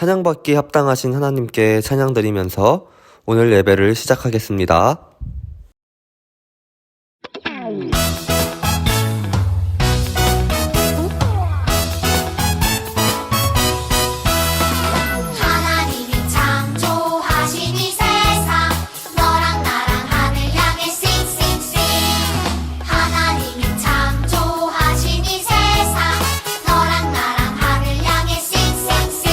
찬양받기 합당하신 하나님께 찬양드리면서 오늘 예배를 시작하겠습니다. 하나님이 창조하신 이 세상 너랑 나랑 하늘 향해 싱싱싱 하나님이 창조하신 이 세상 너랑 나랑 하늘 향해 싱싱싱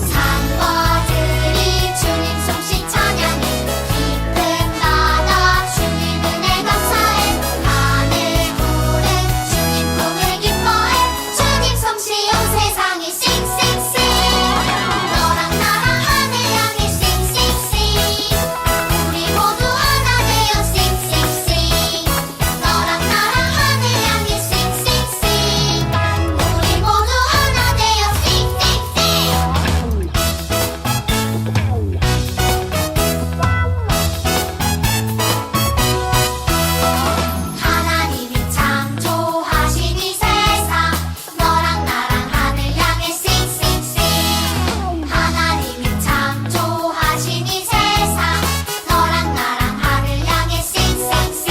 산버들이 주님 솜씨 찬양해 깊은 바다 주님 은혜 감사해 하늘 구름 주님 품을 기뻐해 주님 솜씨 온 세상에 싱싱싱 너랑 나랑 하늘 향해 싱싱싱 우리 모두 하나 되어 싱싱싱 너랑 나랑 하늘 향해 싱싱싱 우리 모두 하나 되어 하나님이 창조하신 이 세상 너랑 나랑 하늘 향해 싱싱싱 하나님이 창조하신 이 세상 너랑 나랑 하늘 향해 싱싱싱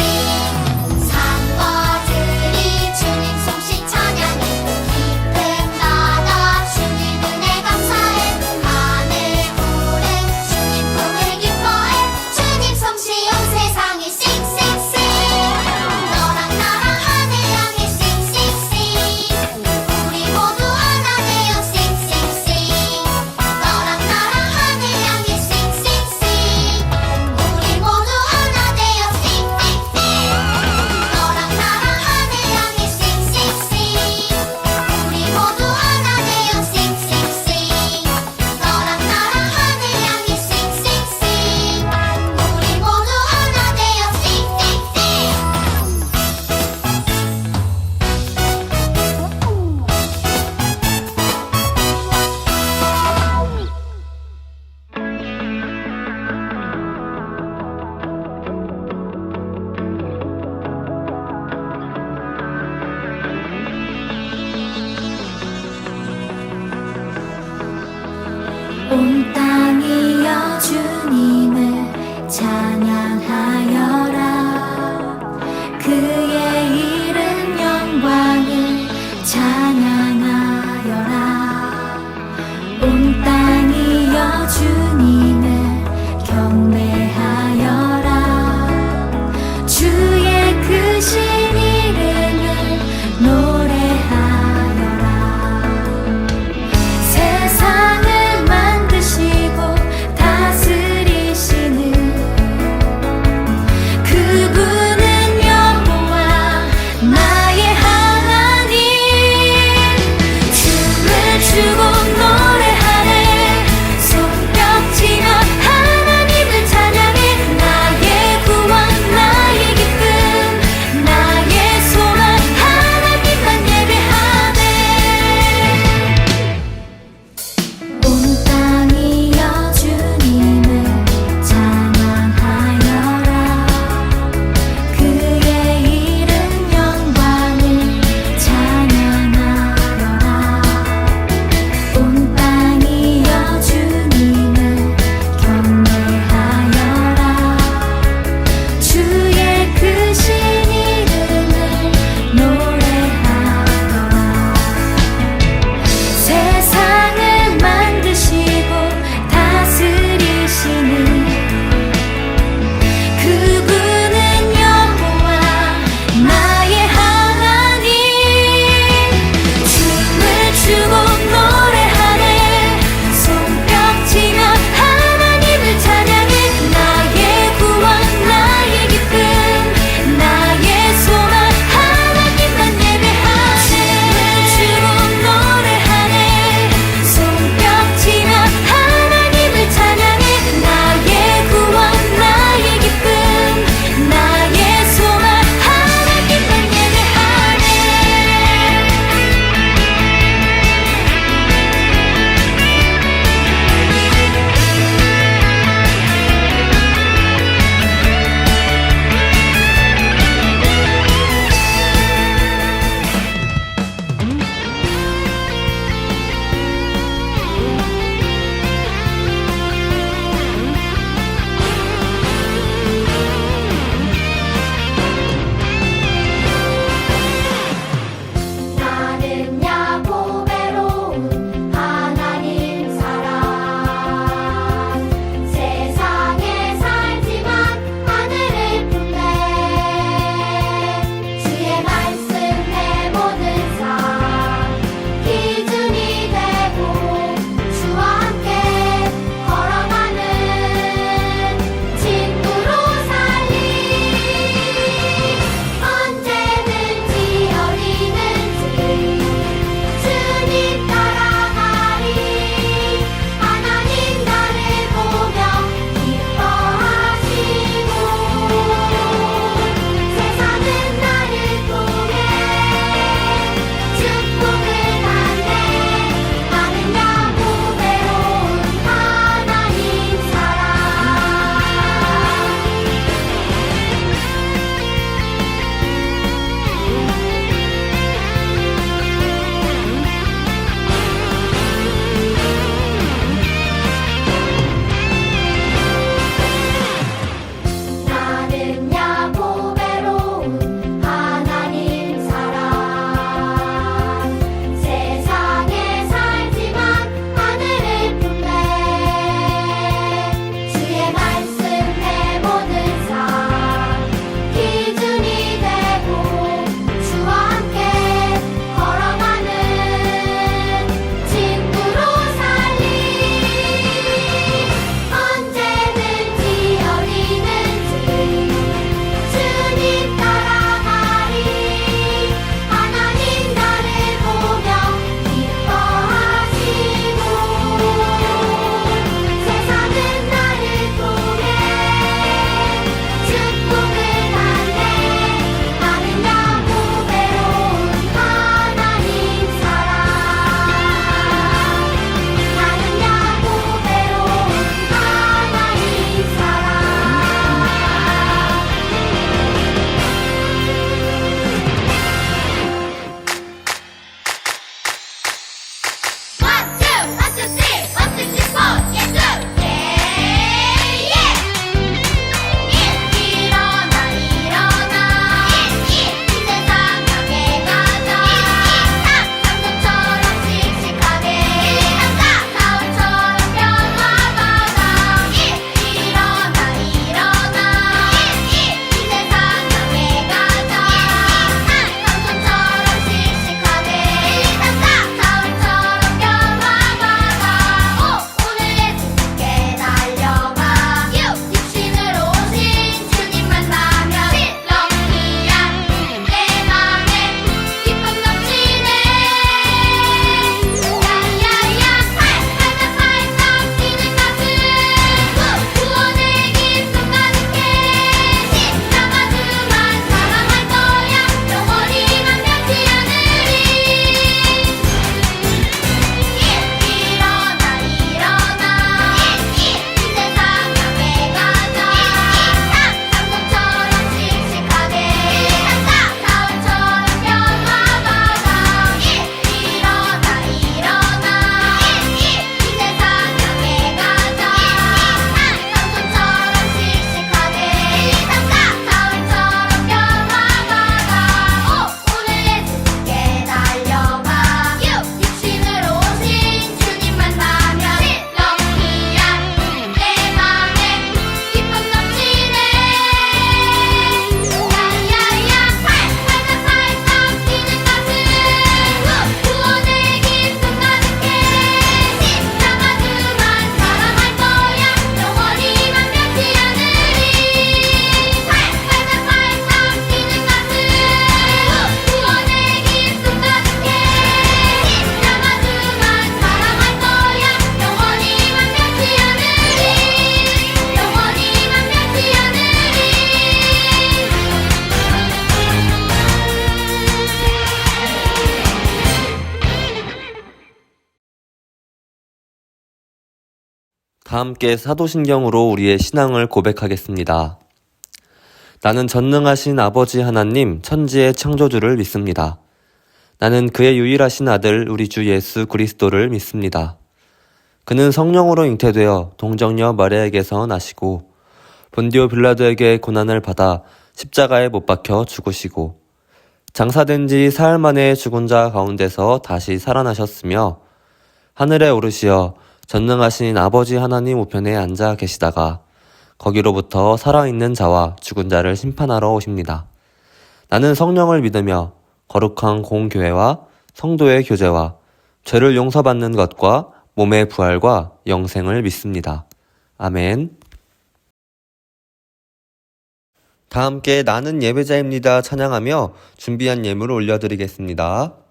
산버들이 주님 솜씨 찬양해 깊은 바다 주님 은혜 감사해 하늘 구름 주님 품을 기뻐해 주님 솜씨 온 세상에 싱싱싱 너랑 나랑 하늘 향해 싱싱싱 우리 모두 하나 되어 싱싱싱 너랑 나랑 하늘 향해 싱싱싱 우리 모두 하나 되어 싱싱싱 너랑 나랑 하늘 향해 싱싱싱 우리 모두 하나 되어 싱싱싱 너랑 나랑 하늘 향해 싱싱싱 우리 모두 하나 되어 온 땅이여 주님을 찬양하여라 그의 이름 영광을 찬양하여라 온 땅이여 주님을 경배하여라 주의 크신 이름을 노래하여라 세상을 만드시고 다스리시는 다 함께 사도신경으로 우리의 신앙을 고백하겠습니다. 나는 전능하신 아버지 하나님 천지의 창조주를 믿습니다. 나는 그의 유일하신 아들 우리 주 예수 그리스도를 믿습니다. 그는 성령으로 잉태되어 동정녀 마리아에게서 나시고 본디오 빌라도에게 고난을 받아 십자가에 못 박혀 죽으시고 장사된 지 사흘 만에 죽은 자 가운데서 다시 살아나셨으며 하늘에 오르시어 전능하신 아버지 하나님 우편에 앉아 계시다가 거기로부터 살아있는 자와 죽은 자를 심판하러 오십니다. 나는 성령을 믿으며 거룩한 공교회와 성도의 교제와 죄를 용서받는 것과 몸의 부활과 영생을 믿습니다. 아멘. 다 함께 나는 예배자입니다 찬양하며 준비한 예물을 올려드리겠습니다.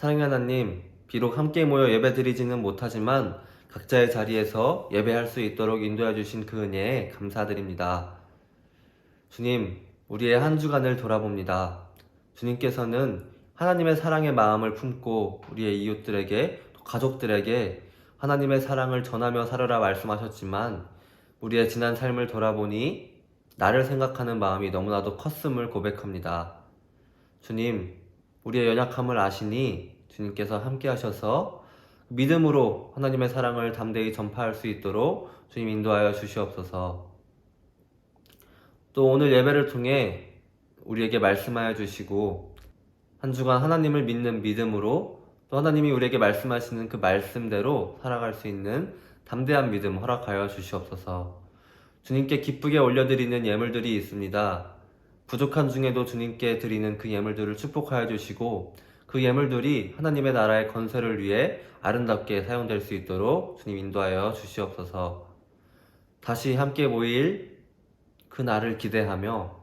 사랑의 하나님, 비록 함께 모여 예배드리지는 못하지만 각자의 자리에서 예배할 수 있도록 인도해 주신 그 은혜에 감사드립니다. 주님, 우리의 한 주간을 돌아봅니다. 주님께서는 하나님의 사랑의 마음을 품고 우리의 이웃들에게, 또 가족들에게 하나님의 사랑을 전하며 살아라 말씀하셨지만 우리의 지난 삶을 돌아보니 나를 생각하는 마음이 너무나도 컸음을 고백합니다. 주님, 우리의 연약함을 아시니 주님께서 함께 하셔서 믿음으로 하나님의 사랑을 담대히 전파할 수 있도록 주님 인도하여 주시옵소서. 또 오늘 예배를 통해 우리에게 말씀하여 주시고 한 주간 하나님을 믿는 믿음으로 또 하나님이 우리에게 말씀하시는 그 말씀대로 살아갈 수 있는 담대한 믿음 허락하여 주시옵소서. 주님께 기쁘게 올려드리는 예물들이 있습니다. 부족한 중에도 주님께 드리는 그 예물들을 축복하여 주시고 그 예물들이 하나님의 나라의 건설을 위해 아름답게 사용될 수 있도록 주님 인도하여 주시옵소서. 다시 함께 모일 그 날을 기대하며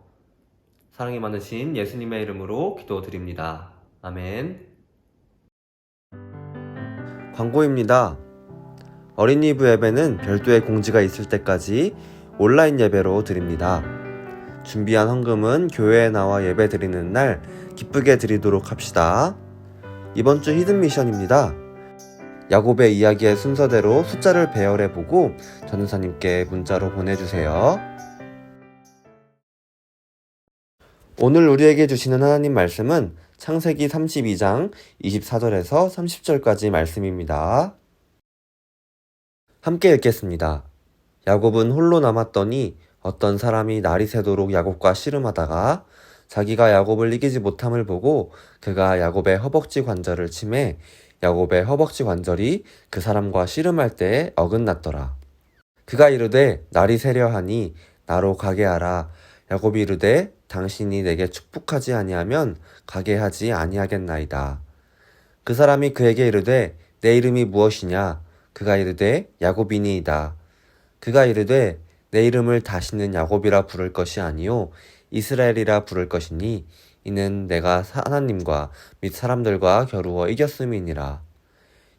사랑이 많으신 예수님의 이름으로 기도드립니다. 아멘. 광고입니다. 어린이부 예배는 별도의 공지가 있을 때까지 온라인 예배로 드립니다. 준비한 헌금은 교회에 나와 예배 드리는 날 기쁘게 드리도록 합시다. 이번 주 히든 미션입니다. 야곱의 이야기의 순서대로 숫자를 배열해보고 전도사님께 문자로 보내주세요. 오늘 우리에게 주시는 하나님 말씀은 창세기 32장 24절에서 30절까지 말씀입니다. 함께 읽겠습니다. 야곱은 홀로 남았더니 어떤 사람이 날이 새도록 야곱과 씨름하다가 자기가 야곱을 이기지 못함을 보고 그가 야곱의 허벅지 관절을 치매 야곱의 허벅지 관절이 그 사람과 씨름할 때에 어긋났더라. 그가 이르되 날이 새려 하니 나로 가게 하라. 야곱이 이르되 당신이 내게 축복하지 아니하면 가게 하지 아니하겠나이다. 그 사람이 그에게 이르되 내 이름이 무엇이냐? 그가 이르되 야곱이니이다. 그가 이르되 내 이름을 다시는 야곱이라 부를 것이 아니요 이스라엘이라 부를 것이니 이는 내가 하나님과 및 사람들과 겨루어 이겼음이니라.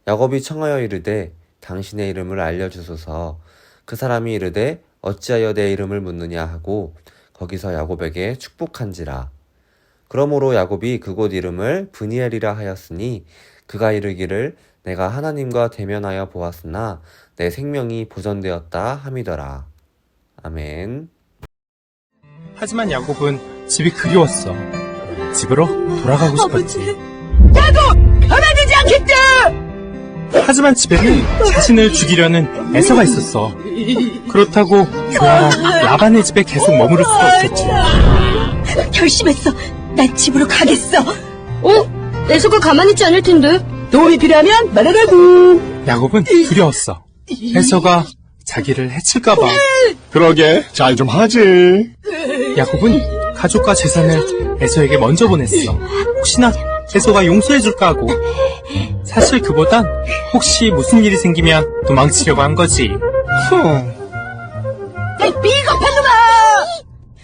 야곱이 청하여 이르되 당신의 이름을 알려주소서. 그 사람이 이르되 어찌하여 내 이름을 묻느냐 하고 거기서 야곱에게 축복한지라. 그러므로 야곱이 그곳 이름을 브니엘이라 하였으니 그가 이르기를 내가 하나님과 대면하여 보았으나 내 생명이 보전되었다 함이더라. 아멘. 하지만 야곱은 집이 그리웠어. 집으로 돌아가고 싶었지. 가만두지 않겠다! 하지만 집에는 자신을 죽이려는 에서가 있었어. 그렇다고 교활한 라반의 집에 계속 머무를 수가 없었지. 결심했어. 난 집으로 가겠어. 에서가 가만히 있지 않을 텐데. 도움이 필요하면 말하라고. 야곱은 두려웠어. 에서가 자기를 해칠까봐. 그러게 잘 좀 하지. 야곱은 가족과 재산을 에서에게 먼저 보냈어. 혹시나 에서가 용서해줄까 하고. 사실 그보단 혹시 무슨 일이 생기면 도망치려고 한 거지. 비겁한 놈아!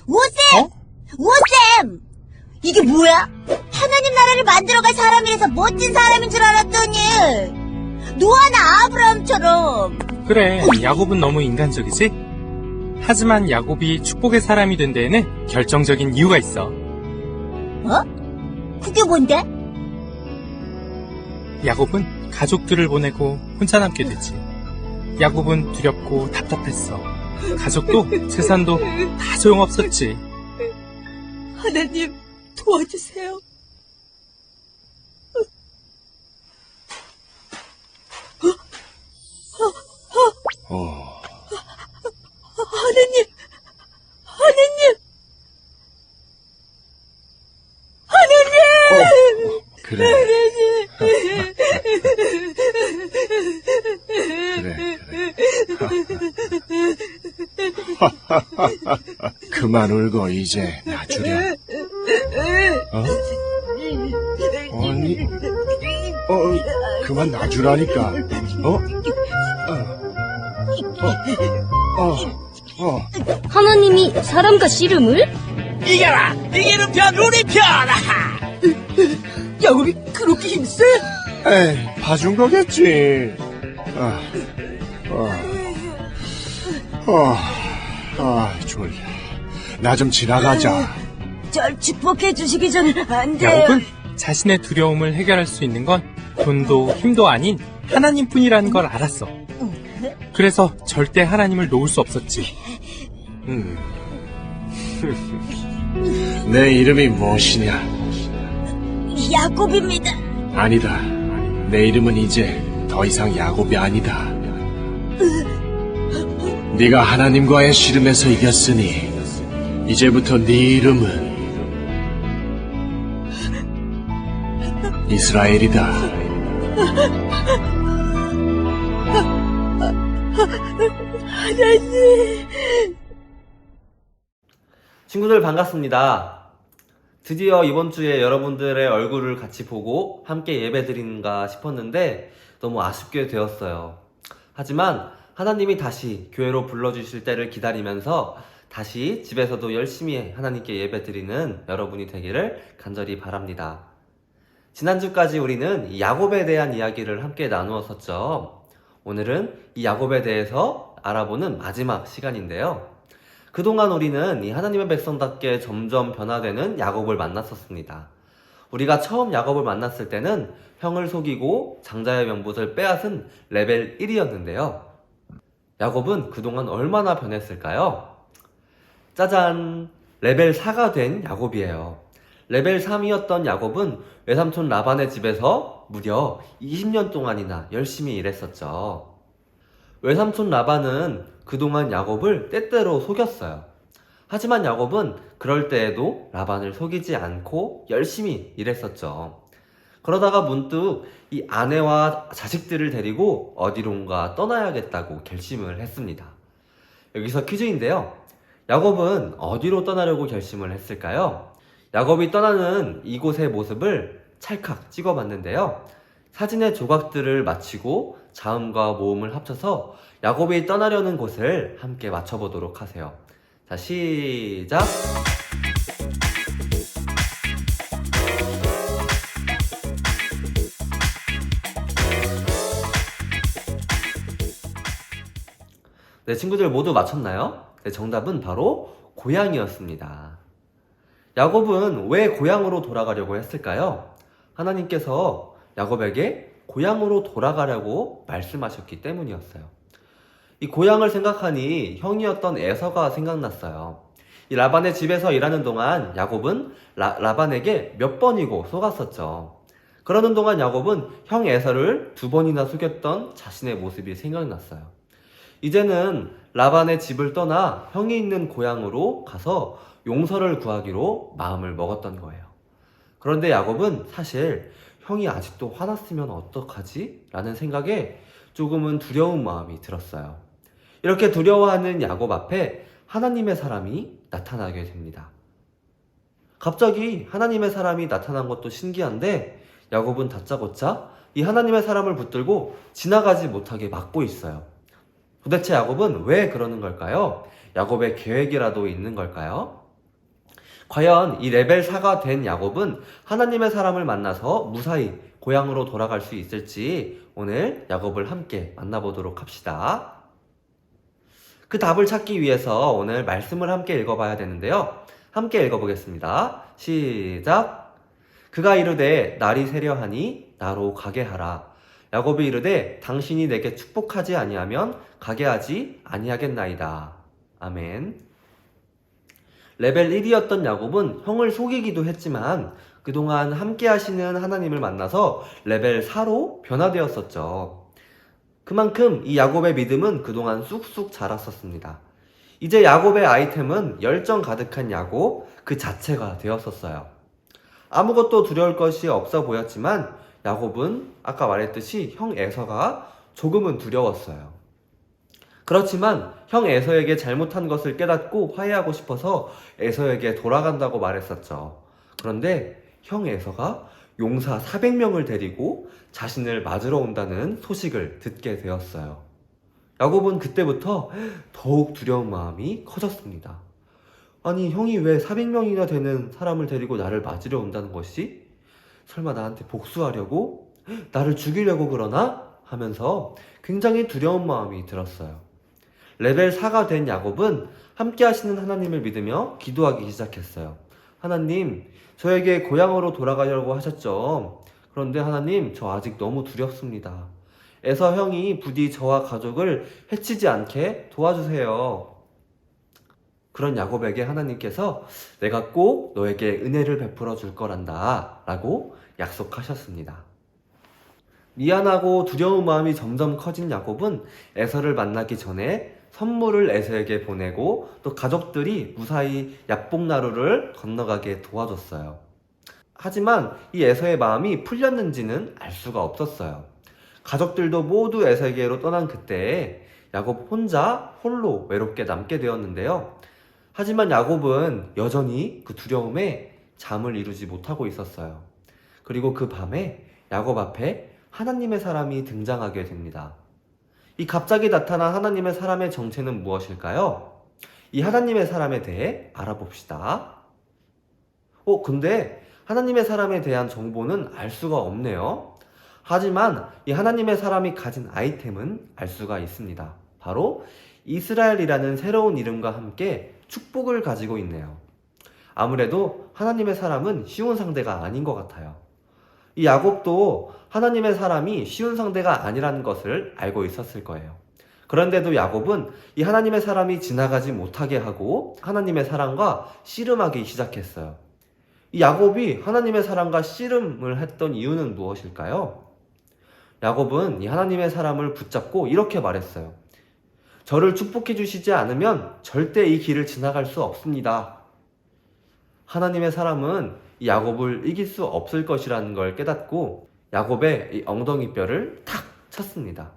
오셈! 어? 오셈! 이게 뭐야? 하나님 나라를 만들어갈 사람이라서 멋진 사람인 줄 알았더니 노아나 아브라함처럼. 그래, 야곱은 너무 인간적이지? 하지만 야곱이 축복의 사람이 된 데에는 결정적인 이유가 있어. 그게 뭔데? 야곱은 가족들을 보내고 혼자 남게 되지. 야곱은 두렵고 답답했어. 가족도 재산도 다 소용없었지. 하나님, 도와주세요. 하나님, 하나님, 하나님! 그래. 그만 울고 이제 놔주렴. 아니, 그만 놔주라니까. 하나님이 사람과 씨름을? 이겨라! 이기는 편, 우리 편! 야곱이 그렇게 힘세? 에이, 봐준 거겠지. 졸려. 나 좀 지나가자. 절 축복해 주시기 전에 안 돼. 야곱은 자신의 두려움을 해결할 수 있는 건 돈도 힘도 아닌 하나님뿐이라는 걸 알았어. 그래서 절대 하나님을 놓을 수 없었지. 내 이름이 무엇이냐? 야곱입니다. 아니다. 내 이름은 이제 더 이상 야곱이 아니다. 네가 하나님과의 씨름에서 이겼으니 이제부터 네 이름은 이스라엘이다. 하나님. 친구들 반갑습니다. 드디어 이번 주에 여러분들의 얼굴을 같이 보고 함께 예배드리는가 싶었는데 너무 아쉽게 되었어요. 하지만 하나님이 다시 교회로 불러주실 때를 기다리면서 다시 집에서도 열심히 하나님께 예배드리는 여러분이 되기를 간절히 바랍니다. 지난주까지 우리는 이 야곱에 대한 이야기를 함께 나누었었죠. 오늘은 이 야곱에 대해서 알아보는 마지막 시간인데요. 그동안 우리는 이 하나님의 백성답게 점점 변화되는 야곱을 만났었습니다. 우리가 처음 야곱을 만났을 때는 형을 속이고 장자의 명분을 빼앗은 레벨 1이었는데요. 야곱은 그동안 얼마나 변했을까요? 짜잔! 레벨 4가 된 야곱이에요. 레벨 3이었던 야곱은 외삼촌 라반의 집에서 무려 20년 동안이나 열심히 일했었죠. 외삼촌 라반은 그동안 야곱을 때때로 속였어요. 하지만 야곱은 그럴 때에도 라반을 속이지 않고 열심히 일했었죠. 그러다가 문득 이 아내와 자식들을 데리고 어디론가 떠나야겠다고 결심을 했습니다. 여기서 퀴즈인데요. 야곱은 어디로 떠나려고 결심을 했을까요? 야곱이 떠나는 이곳의 모습을 찰칵 찍어봤는데요. 사진의 조각들을 맞추고 자음과 모음을 합쳐서 야곱이 떠나려는 곳을 함께 맞춰보도록 하세요. 자, 시작! 네, 친구들 모두 맞췄나요? 네, 정답은 바로 고향이었습니다. 야곱은 왜 고향으로 돌아가려고 했을까요? 하나님께서 야곱에게 고향으로 돌아가라고 말씀하셨기 때문이었어요. 이 고향을 생각하니 형이었던 에서가 생각났어요. 이 라반의 집에서 일하는 동안 야곱은 라반에게 몇 번이고 속았었죠. 그러는 동안 야곱은 형 에서를 2번이나 속였던 자신의 모습이 생각났어요. 이제는 라반의 집을 떠나 형이 있는 고향으로 가서 용서를 구하기로 마음을 먹었던 거예요. 그런데 야곱은 사실 형이 아직도 화났으면 어떡하지? 라는 생각에 조금은 두려운 마음이 들었어요. 이렇게 두려워하는 야곱 앞에 하나님의 사람이 나타나게 됩니다. 갑자기 하나님의 사람이 나타난 것도 신기한데 야곱은 다짜고짜 이 하나님의 사람을 붙들고 지나가지 못하게 막고 있어요. 도대체 야곱은 왜 그러는 걸까요? 야곱의 계획이라도 있는 걸까요? 과연 이 레벨 4가 된 야곱은 하나님의 사람을 만나서 무사히 고향으로 돌아갈 수 있을지 오늘 야곱을 함께 만나보도록 합시다. 그 답을 찾기 위해서 오늘 말씀을 함께 읽어봐야 되는데요. 함께 읽어보겠습니다. 시작! 그가 이르되 날이 새려하니 나로 가게 하라. 야곱이 이르되 당신이 내게 축복하지 아니하면 가게 하지 아니하겠나이다. 아멘. 레벨 1이었던 야곱은 형을 속이기도 했지만 그동안 함께 하시는 하나님을 만나서 레벨 4로 변화되었었죠. 그만큼 이 야곱의 믿음은 그동안 쑥쑥 자랐었습니다. 이제 야곱의 아이템은 열정 가득한 야곱 그 자체가 되었었어요. 아무것도 두려울 것이 없어 보였지만 야곱은 아까 말했듯이 형 에서가 조금은 두려웠어요. 그렇지만 형 에서에게 잘못한 것을 깨닫고 화해하고 싶어서 에서에게 돌아간다고 말했었죠. 그런데 형 에서가 용사 400명을 데리고 자신을 맞으러 온다는 소식을 듣게 되었어요. 야곱은 그때부터 더욱 두려운 마음이 커졌습니다. 아니, 형이 왜 400명이나 되는 사람을 데리고 나를 맞으려 온다는 것이? 설마 나한테 복수하려고? 나를 죽이려고 그러나? 하면서 굉장히 두려운 마음이 들었어요. 레벨 4가 된 야곱은 함께 하시는 하나님을 믿으며 기도하기 시작했어요. 하나님, 저에게 고향으로 돌아가려고 하셨죠. 그런데 하나님, 저 아직 너무 두렵습니다. 에서 형이 부디 저와 가족을 해치지 않게 도와주세요. 그런 야곱에게 하나님께서 내가 꼭 너에게 은혜를 베풀어 줄 거란다 라고 약속하셨습니다. 미안하고 두려운 마음이 점점 커진 야곱은 에서를 만나기 전에 선물을 에서에게 보내고 또 가족들이 무사히 야복나루를 건너가게 도와줬어요. 하지만 이 에서의 마음이 풀렸는지는 알 수가 없었어요. 가족들도 모두 에서에게로 떠난 그때에 야곱 혼자 홀로 외롭게 남게 되었는데요. 하지만 야곱은 여전히 그 두려움에 잠을 이루지 못하고 있었어요. 그리고 그 밤에 야곱 앞에 하나님의 사람이 등장하게 됩니다. 이 갑자기 나타난 하나님의 사람의 정체는 무엇일까요? 이 하나님의 사람에 대해 알아봅시다. 근데 하나님의 사람에 대한 정보는 알 수가 없네요. 하지만 이 하나님의 사람이 가진 아이템은 알 수가 있습니다. 바로 이스라엘이라는 새로운 이름과 함께 축복을 가지고 있네요. 아무래도 하나님의 사람은 쉬운 상대가 아닌 것 같아요. 이 야곱도 하나님의 사람이 쉬운 상대가 아니라는 것을 알고 있었을 거예요. 그런데도 야곱은 이 하나님의 사람이 지나가지 못하게 하고 하나님의 사람과 씨름하기 시작했어요. 이 야곱이 하나님의 사람과 씨름을 했던 이유는 무엇일까요? 야곱은 이 하나님의 사람을 붙잡고 이렇게 말했어요. 저를 축복해 주시지 않으면 절대 이 길을 지나갈 수 없습니다. 하나님의 사람은 이 야곱을 이길 수 없을 것이라는 걸 깨닫고 야곱의 이 엉덩이뼈를 탁 쳤습니다.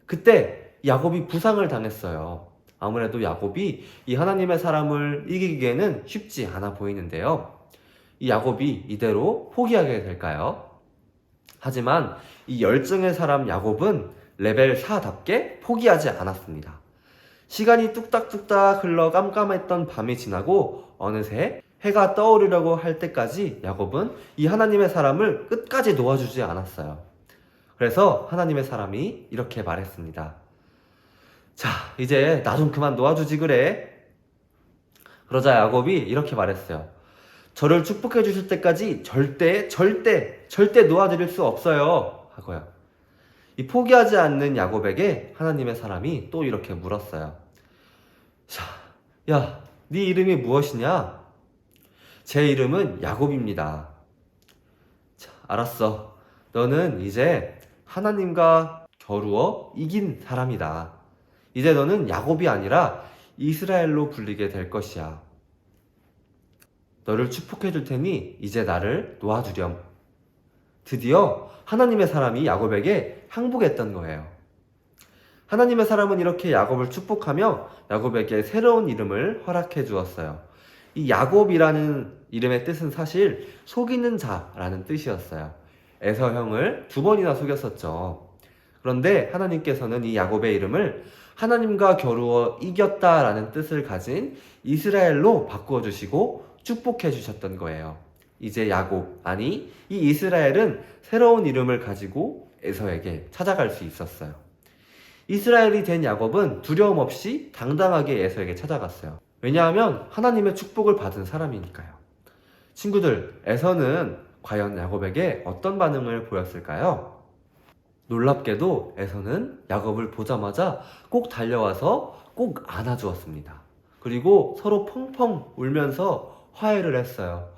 그때 야곱이 부상을 당했어요. 아무래도 야곱이 이 하나님의 사람을 이기기에는 쉽지 않아 보이는데요. 이 야곱이 이대로 포기하게 될까요? 하지만 이 열정의 사람 야곱은 레벨 4답게 포기하지 않았습니다. 시간이 뚝딱뚝딱 흘러 깜깜했던 밤이 지나고 어느새 해가 떠오르려고 할 때까지 야곱은 이 하나님의 사람을 끝까지 놓아주지 않았어요. 그래서 하나님의 사람이 이렇게 말했습니다. 자, 이제 나 좀 그만 놓아주지 그래. 그러자 야곱이 이렇게 말했어요. 저를 축복해 주실 때까지 절대 놓아드릴 수 없어요. 하고요. 이 포기하지 않는 야곱에게 하나님의 사람이 또 이렇게 물었어요. 자, 야, 네 이름이 무엇이냐? 제 이름은 야곱입니다. 자, 알았어. 너는 이제 하나님과 겨루어 이긴 사람이다. 이제 너는 야곱이 아니라 이스라엘로 불리게 될 것이야. 너를 축복해 줄 테니 이제 나를 놓아주렴. 드디어 하나님의 사람이 야곱에게 항복했던 거예요. 하나님의 사람은 이렇게 야곱을 축복하며 야곱에게 새로운 이름을 허락해 주었어요. 이 야곱이라는 이름의 뜻은 사실 속이는 자라는 뜻이었어요. 에서 형을 2번이나 속였었죠. 그런데 하나님께서는 이 야곱의 이름을 하나님과 겨루어 이겼다라는 뜻을 가진 이스라엘로 바꾸어 주시고 축복해 주셨던 거예요. 이제 야곱, 아니 이 이스라엘은 새로운 이름을 가지고 에서에게 찾아갈 수 있었어요. 이스라엘이 된 야곱은 두려움 없이 당당하게 에서에게 찾아갔어요. 왜냐하면 하나님의 축복을 받은 사람이니까요. 친구들, 에서는 과연 야곱에게 어떤 반응을 보였을까요? 놀랍게도 에서는 야곱을 보자마자 꼭 달려와서 꼭 안아주었습니다. 그리고 서로 펑펑 울면서 화해를 했어요.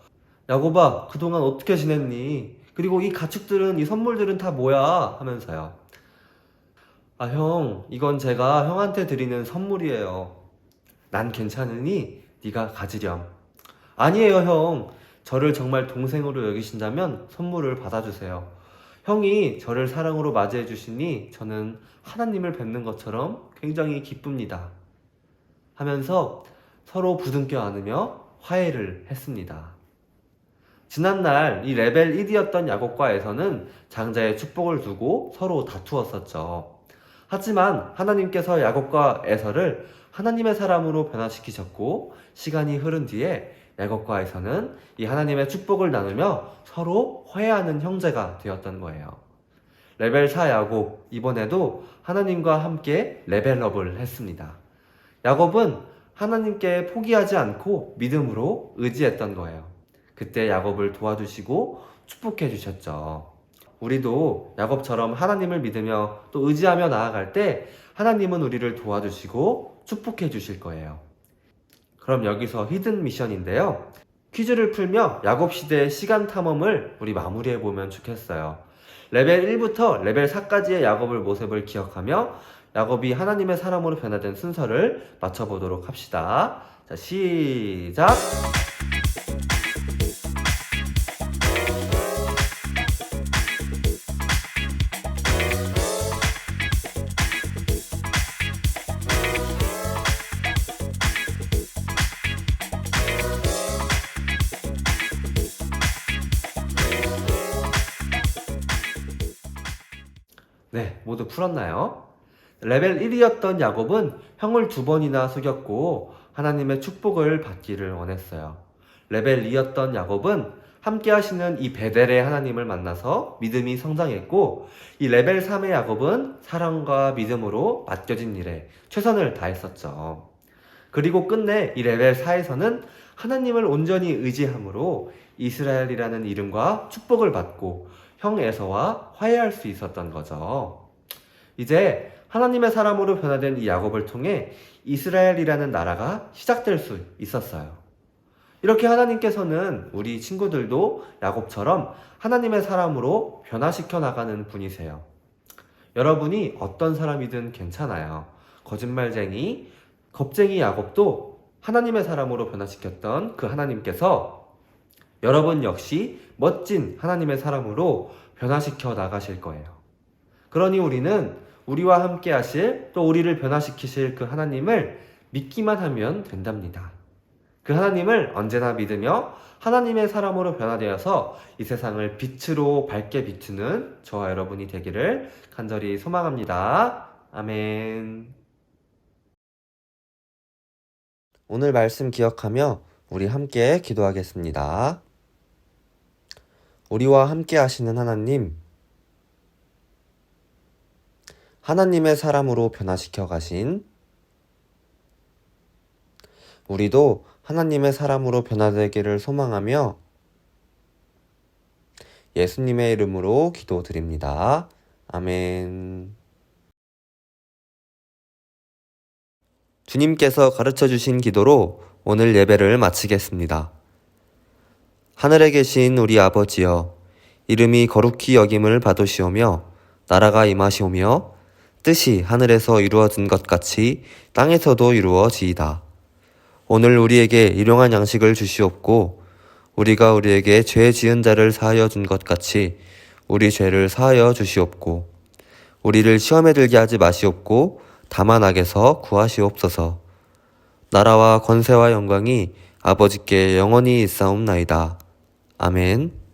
야곱아, 그동안 어떻게 지냈니? 그리고 이 가축들은, 이 선물들은 다 뭐야? 하면서요. 아, 형, 이건 제가 형한테 드리는 선물이에요. 난 괜찮으니 네가 가지렴. 아니에요, 형. 저를 정말 동생으로 여기신다면 선물을 받아주세요. 형이 저를 사랑으로 맞이해 주시니 저는 하나님을 뵙는 것처럼 굉장히 기쁩니다. 하면서 서로 부둥켜 안으며 화해를 했습니다. 지난날 이 레벨 1이었던 야곱과 에서는 장자의 축복을 두고 서로 다투었었죠. 하지만 하나님께서 야곱과 에서를 하나님의 사람으로 변화시키셨고, 시간이 흐른 뒤에 야곱과 에서는 이 하나님의 축복을 나누며 서로 화해하는 형제가 되었던 거예요. 레벨 4 야곱, 이번에도 하나님과 함께 레벨업을 했습니다. 야곱은 하나님께 포기하지 않고 믿음으로 의지했던 거예요. 그때 야곱을 도와주시고 축복해 주셨죠. 우리도 야곱처럼 하나님을 믿으며 또 의지하며 나아갈 때 하나님은 우리를 도와주시고 축복해 주실 거예요. 그럼 여기서 히든 미션인데요. 퀴즈를 풀며 야곱 시대의 시간 탐험을 우리 마무리해 보면 좋겠어요. 레벨 1부터 레벨 4까지의 야곱을 모습을 기억하며 야곱이 하나님의 사람으로 변화된 순서를 맞춰보도록 합시다. 자, 시작! 네, 모두 풀었나요? 레벨 1이었던 야곱은 형을 2번이나 속였고 하나님의 축복을 받기를 원했어요. 레벨 2였던 야곱은 함께 하시는 이 베델의 하나님을 만나서 믿음이 성장했고, 이 레벨 3의 야곱은 사랑과 믿음으로 맡겨진 일에 최선을 다했었죠. 그리고 끝내 이 레벨 4에서는 하나님을 온전히 의지함으로 이스라엘이라는 이름과 축복을 받고 형 에서와 화해할 수 있었던 거죠. 이제 하나님의 사람으로 변화된 이 야곱을 통해 이스라엘이라는 나라가 시작될 수 있었어요. 이렇게 하나님께서는 우리 친구들도 야곱처럼 하나님의 사람으로 변화시켜 나가는 분이세요. 여러분이 어떤 사람이든 괜찮아요. 거짓말쟁이, 겁쟁이 야곱도 하나님의 사람으로 변화시켰던 그 하나님께서 여러분 역시 멋진 하나님의 사람으로 변화시켜 나가실 거예요. 그러니 우리는 우리와 함께 하실, 또 우리를 변화시키실 그 하나님을 믿기만 하면 된답니다. 그 하나님을 언제나 믿으며 하나님의 사람으로 변화되어서 이 세상을 빛으로 밝게 비추는 저와 여러분이 되기를 간절히 소망합니다. 아멘. 오늘 말씀 기억하며 우리 함께 기도하겠습니다. 우리와 함께 하시는 하나님, 하나님의 사람으로 변화시켜 가신 우리도 하나님의 사람으로 변화되기를 소망하며 예수님의 이름으로 기도드립니다. 아멘. 주님께서 가르쳐 주신 기도로 오늘 예배를 마치겠습니다. 하늘에 계신 우리 아버지여, 이름이 거룩히 여김을 받으시오며 나라가 임하시오며 뜻이 하늘에서 이루어진 것 같이 땅에서도 이루어지이다. 오늘 우리에게 일용할 양식을 주시옵고 우리가 우리에게 죄 지은 자를 사하여 준 것 같이 우리 죄를 사하여 주시옵고 우리를 시험에 들게 하지 마시옵고 다만 악에서 구하시옵소서. 나라와 권세와 영광이 아버지께 영원히 있사옵나이다. 아멘.